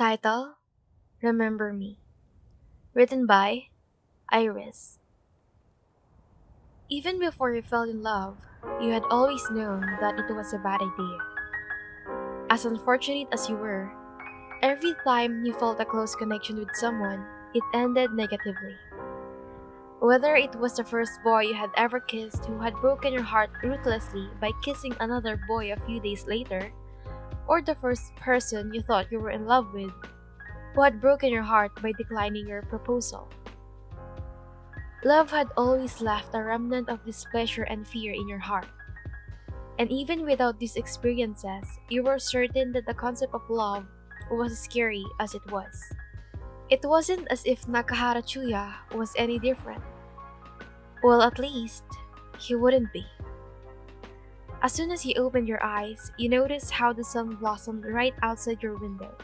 Title: Remember Me. Written by Iris. Even before you fell in love, you had always known that it was a bad idea. As unfortunate as you were, every time you felt a close connection with someone, it ended negatively. Whether it was the first boy you had ever kissed who had broken your heart ruthlessly by kissing another boy a few days later, or the first person you thought you were in love with who had broken your heart by declining your proposal. Love had always left a remnant of displeasure and fear in your heart. And even without these experiences, you were certain that the concept of love was as scary as it was. It wasn't as if Nakahara Chuuya was any different. Well, at least, he wouldn't be. As soon as you opened your eyes, you noticed how the sun blossomed right outside your window.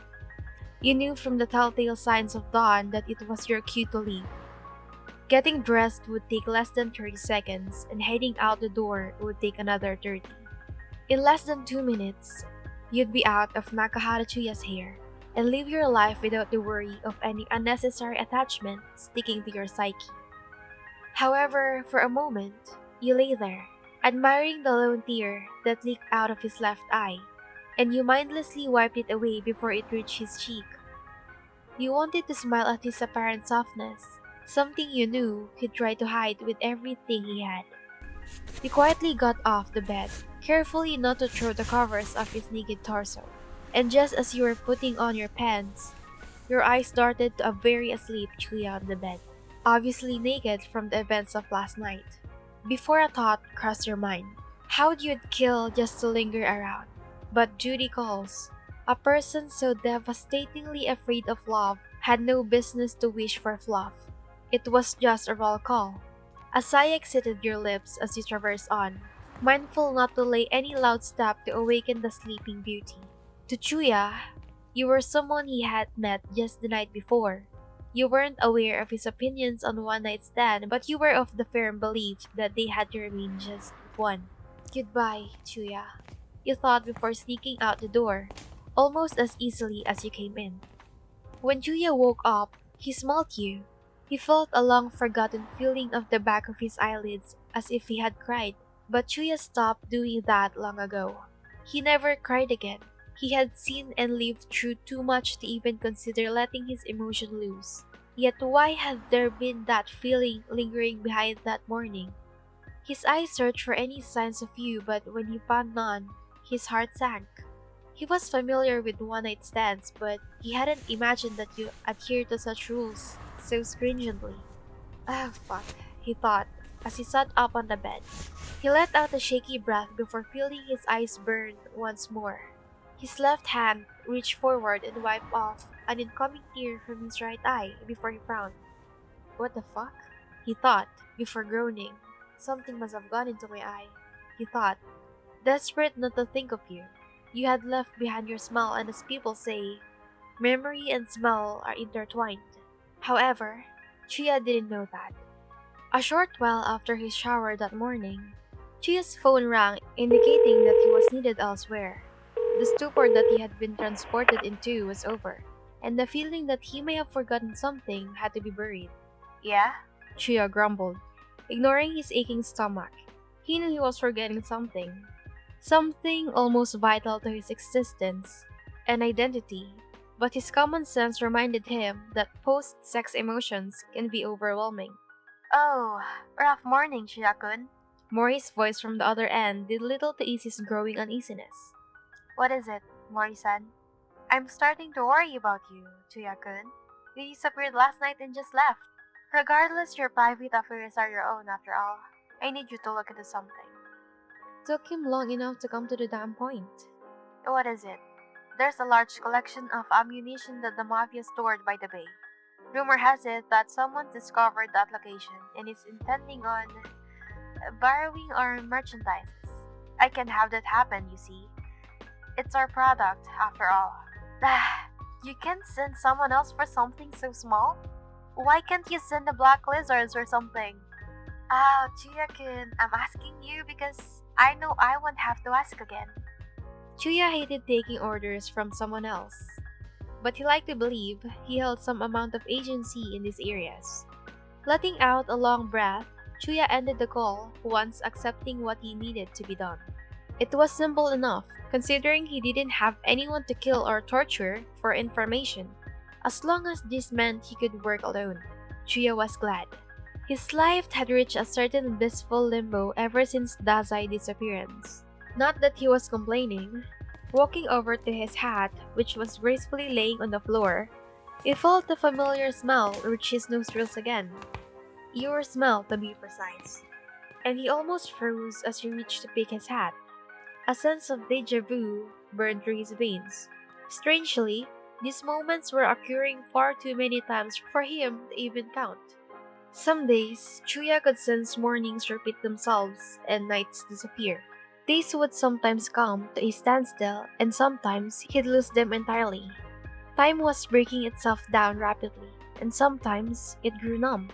You knew from the telltale signs of dawn that it was your cue to leave. Getting dressed would take less than 30 seconds, and heading out the door would take another 30. In less than 2 minutes, you'd be out of Nakahara Chuuya's hair and live your life without the worry of any unnecessary attachment sticking to your psyche. However, for a moment, you lay there, admiring the lone tear that leaked out of his left eye, and you mindlessly wiped it away before it reached his cheek. You wanted to smile at his apparent softness, something you knew he'd try to hide with everything he had. You quietly got off the bed, carefully not to throw the covers off his naked torso. And just as you were putting on your pants, your eyes darted to a very asleep Chuya on the bed, obviously naked from the events of last night. Before a thought crossed your mind, how'd you'd kill just to linger around? But duty calls. A person so devastatingly afraid of love had no business to wish for fluff. It was just a roll call. A sigh exited your lips as you traversed on, mindful not to lay any loud step to awaken the sleeping beauty. To Chuya, you were someone he had met just the night before. You weren't aware of his opinions on one night stand, but you were of the firm belief that they had to remain just one. Goodbye, Chuya, you thought before sneaking out the door, almost as easily as you came in. When Chuya woke up, he smelled you. He felt a long forgotten feeling of the back of his eyelids as if he had cried. But Chuya stopped doing that long ago. He never cried again. He had seen and lived through too much to even consider letting his emotion loose. Yet why had there been that feeling lingering behind that morning? His eyes searched for any signs of you, but when he found none, his heart sank. He was familiar with one-night stands, but he hadn't imagined that you adhered to such rules so stringently. Ah, fuck, he thought as he sat up on the bed. He let out a shaky breath before feeling his eyes burn once more. His left hand reached forward and wiped off an incoming tear from his right eye before he frowned. What the fuck? He thought, before groaning. Something must have gone into my eye, he thought, desperate not to think of you. You had left behind your smell, and as people say, memory and smell are intertwined. However, Chuya didn't know that. A short while after his shower that morning, Chuya's phone rang, indicating that he was needed elsewhere. The stupor that he had been transported into was over, and the feeling that he may have forgotten something had to be buried. Yeah? Chuya grumbled, ignoring his aching stomach. He knew he was forgetting something. Something almost vital to his existence, an identity. But his common sense reminded him that post-sex emotions can be overwhelming. Oh, rough morning, Shiyakun. Mori's voice from the other end did little to ease his growing uneasiness. What is it, Mori-san? I'm starting to worry about you, Chuya-kun. You disappeared last night and just left. Regardless, your private affairs are your own after all. I need you to look into something. Took him long enough to come to the damn point. What is it? There's a large collection of ammunition that the mafia stored by the bay. Rumor has it that someone discovered that location and is intending on borrowing our merchandises. I can have that happen, you see. It's our product, after all. You can't send someone else for something so small? Why can't you send the black lizards or something? Ah, Chuya-kun, I'm asking you because I know I won't have to ask again. Chuya hated taking orders from someone else. but he liked to believe he held some amount of agency in these areas. Letting out a long breath, Chuya ended the call, once accepting what he needed to be done. It was simple enough, considering he didn't have anyone to kill or torture for information. As long as this meant he could work alone, Chuya was glad. His life had reached a certain blissful limbo ever since Dazai's disappearance. Not that he was complaining. Walking over to his hat, which was gracefully laying on the floor, he felt the familiar smell reach his nostrils again. Your smell, to be precise. And he almost froze as he reached to pick his hat. A sense of deja vu burned through his veins. Strangely, these moments were occurring far too many times for him to even count. Some days, Chuya could sense mornings repeat themselves and nights disappear. Days would sometimes come to a standstill, and sometimes he'd lose them entirely. Time was breaking itself down rapidly, and sometimes it grew numb.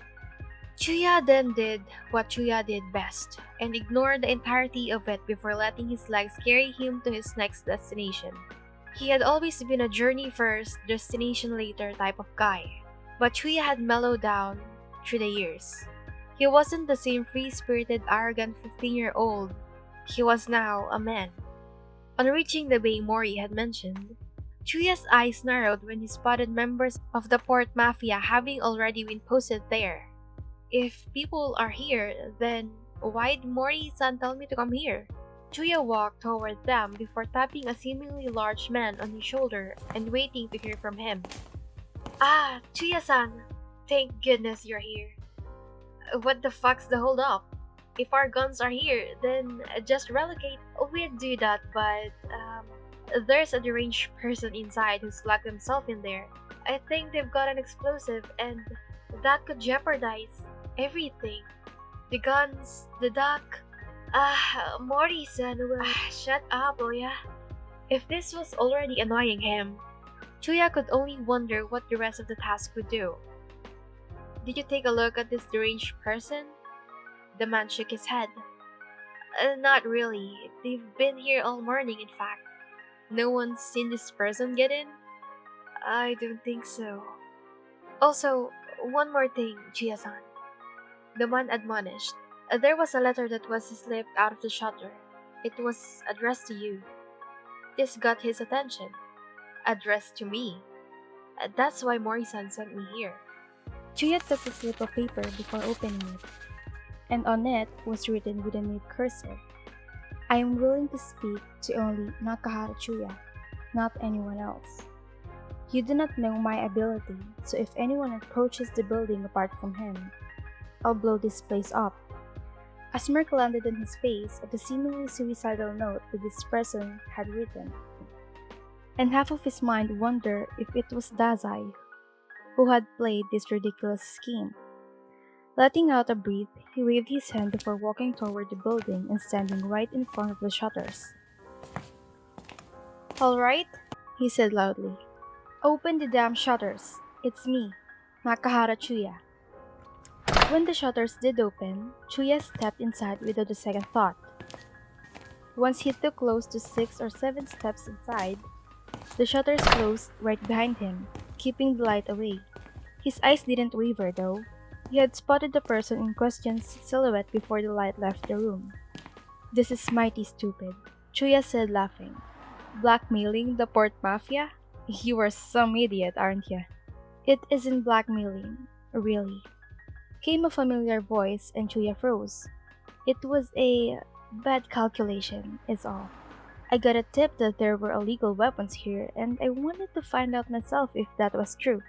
Chuya then did what Chuya did best, and ignored the entirety of it before letting his legs carry him to his next destination. He had always been a journey first, destination later type of guy, but Chuya had mellowed down through the years. He wasn't the same free-spirited, arrogant 15-year-old. He was now a man. On reaching the bay Mori had mentioned, Chuya's eyes narrowed when he spotted members of the port mafia having already been posted there. If people are here, then why'd Mori-san tell me to come here? Chuya walked toward them before tapping a seemingly large man on his shoulder and waiting to hear from him. Ah, Chuya-san! Thank goodness you're here. What the fuck's the hold up? If our guns are here, then just relocate. We'd do that, but there's a deranged person inside who's locked himself in there. I think they've got an explosive, and that could jeopardize everything. The guns, the dock. Mori-san will. Shut up, Oya. If this was already annoying him, Chuya could only wonder what the rest of the task would do. Did you take a look at this deranged person? The man shook his head. Not really. They've been here all morning, in fact. No one's seen this person get in? I don't think so. Also, one more thing, Chia-san. The man admonished. There was a letter that was slipped out of the shutter. It was addressed to you. This got his attention. Addressed to me. That's why Mori-san sent me here. Chuya took the slip of paper before opening it, and on it was written with a neat cursive. I am willing to speak to only Nakahara Chuuya, not anyone else. You do not know my ability, so if anyone approaches the building apart from him, I'll blow this place up. A smirk landed on his face at the seemingly suicidal note that this person had written, and half of his mind wondered if it was Dazai who had played this ridiculous scheme. Letting out a breath, he waved his hand before walking toward the building and standing right in front of the shutters. All right, he said loudly. Open the damn shutters. It's me, Nakahara Chuuya. When the shutters did open, Chuuya stepped inside without a second thought. Once he took close to 6 or 7 steps inside, the shutters closed right behind him, keeping the light away. His eyes didn't waver though. He had spotted the person in question's silhouette before the light left the room. This is mighty stupid, Chuuya said laughing. Blackmailing the port mafia? You are some idiot, aren't you? It isn't blackmailing, really. Came a familiar voice and Chuuya froze. It was a bad calculation, is all. I got a tip that there were illegal weapons here, and I wanted to find out myself if that was true.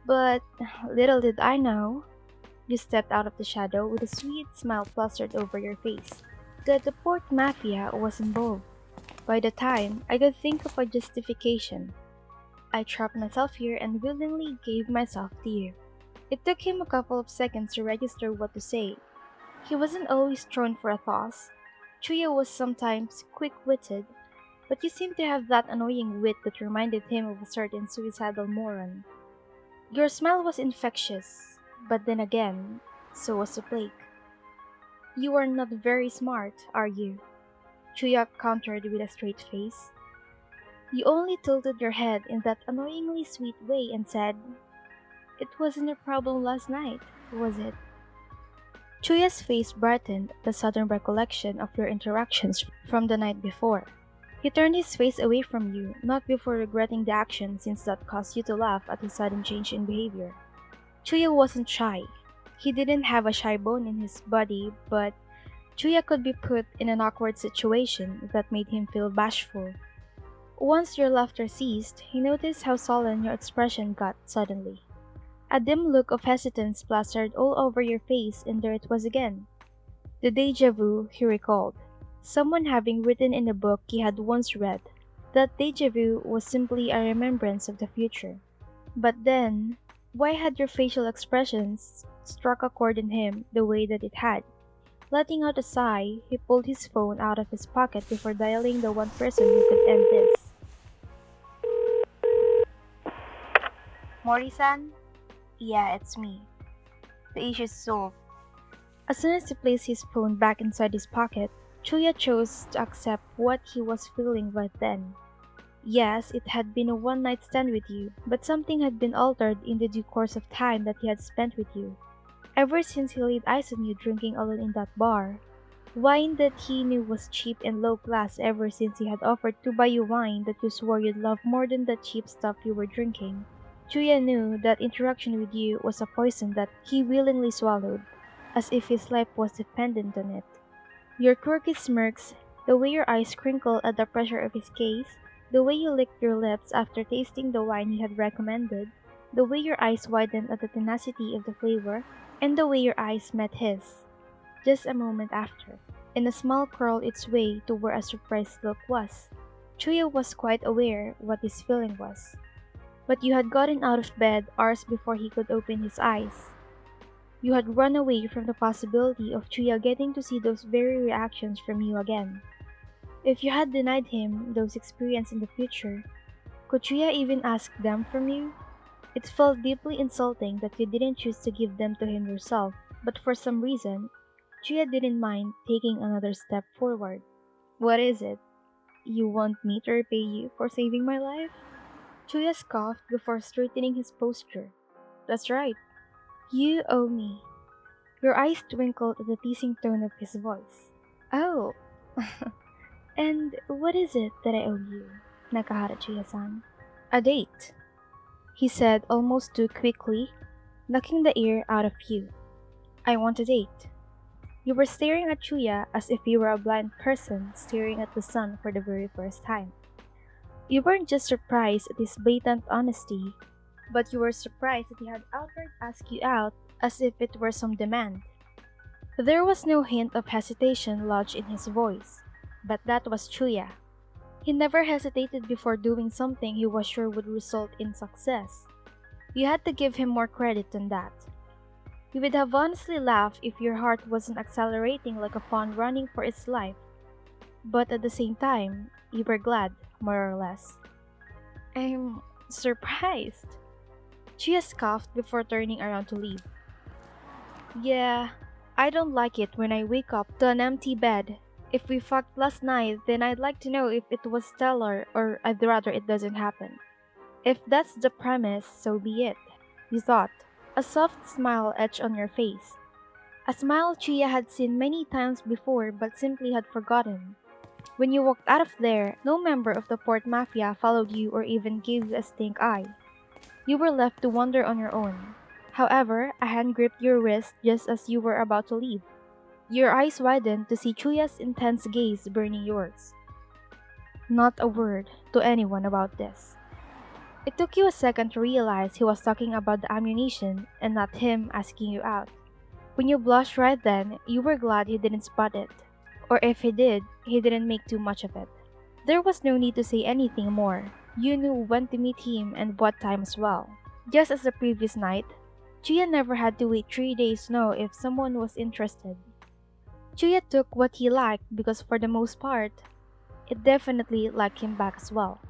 But little did I know, you stepped out of the shadow with a sweet smile plastered over your face, that the port mafia was involved. By the time I could think of a justification, I trapped myself here and willingly gave myself to you. It took him a couple of seconds to register what to say. He wasn't always thrown for a toss. Chuuya was sometimes quick-witted, but you seemed to have that annoying wit that reminded him of a certain suicidal moron. Your smile was infectious, but then again, so was the plague. You are not very smart, are you? Chuuya countered with a straight face. You only tilted your head in that annoyingly sweet way and said, "It wasn't a problem last night, was it?" Chuya's face brightened at the sudden recollection of your interactions from the night before. He turned his face away from you, not before regretting the action since that caused you to laugh at his sudden change in behavior. Chuya wasn't shy. He didn't have a shy bone in his body, but Chuya could be put in an awkward situation that made him feel bashful. Once your laughter ceased, he noticed how sullen your expression got suddenly. A dim look of hesitance plastered all over your face, and there it was again. The deja vu, he recalled. Someone having written in a book he had once read. That deja vu was simply a remembrance of the future. But then, why had your facial expressions struck a chord in him the way that it had? Letting out a sigh, he pulled his phone out of his pocket before dialing the one person who could end this. Mori-san? Yeah, it's me. The issue's solved. As soon as he placed his phone back inside his pocket, Chuya chose to accept what he was feeling right then. Yes, it had been a one-night stand with you, but something had been altered in the due course of time that he had spent with you. Ever since he laid eyes on you drinking alone in that bar, wine that he knew was cheap and low class ever since he had offered to buy you wine that you swore you'd love more than the cheap stuff you were drinking, Chuya knew that interaction with you was a poison that he willingly swallowed, as if his life was dependent on it. Your quirky smirks, the way your eyes crinkled at the pressure of his gaze, the way you licked your lips after tasting the wine he had recommended, the way your eyes widened at the tenacity of the flavor, and the way your eyes met his, just a moment after, and a smile curled its way to where a surprised look was. Chuya was quite aware what his feeling was. But you had gotten out of bed hours before he could open his eyes. You had run away from the possibility of Chuya getting to see those very reactions from you again. If you had denied him those experiences in the future, could Chuya even ask them from you? It felt deeply insulting that you didn't choose to give them to him yourself, but for some reason, Chuya didn't mind taking another step forward. What is it? You want me to repay you for saving my life? Chuya scoffed before straightening his posture. That's right. You owe me. Your eyes twinkled at the teasing tone of his voice. Oh, and what is it that I owe you, Nakahara Chuya-san? A date, he said almost too quickly, knocking the air out of you. I want a date. You were staring at Chuya as if you were a blind person staring at the sun for the very first time. You weren't just surprised at his blatant honesty, but you were surprised that he had outright asked you out as if it were some demand. There was no hint of hesitation lodged in his voice, but that was Chuya. He never hesitated before doing something he was sure would result in success. You had to give him more credit than that. You would have honestly laughed if your heart wasn't accelerating like a fawn running for its life. But at the same time, you were glad, more or less. I'm surprised. Chia scoffed before turning around to leave. Yeah, I don't like it when I wake up to an empty bed. If we fucked last night, then I'd like to know if it was stellar, or I'd rather it doesn't happen. If that's the premise, so be it, you thought. A soft smile etched on your face. A smile Chia had seen many times before but simply had forgotten. When you walked out of there, no member of the Port Mafia followed you or even gave you a stink eye. You were left to wander on your own. However, a hand gripped your wrist just as you were about to leave. Your eyes widened to see Chuya's intense gaze burning yours. Not a word to anyone about this. It took you a second to realize he was talking about the ammunition and not him asking you out. When you blushed right then, you were glad he didn't spot it. Or if he did, he didn't make too much of it. There was no need to say anything more. You knew when to meet him and what time as well. Just as the previous night, Chuya never had to wait 3 days to know if someone was interested. Chuya took what he liked because for the most part, it definitely liked him back as well.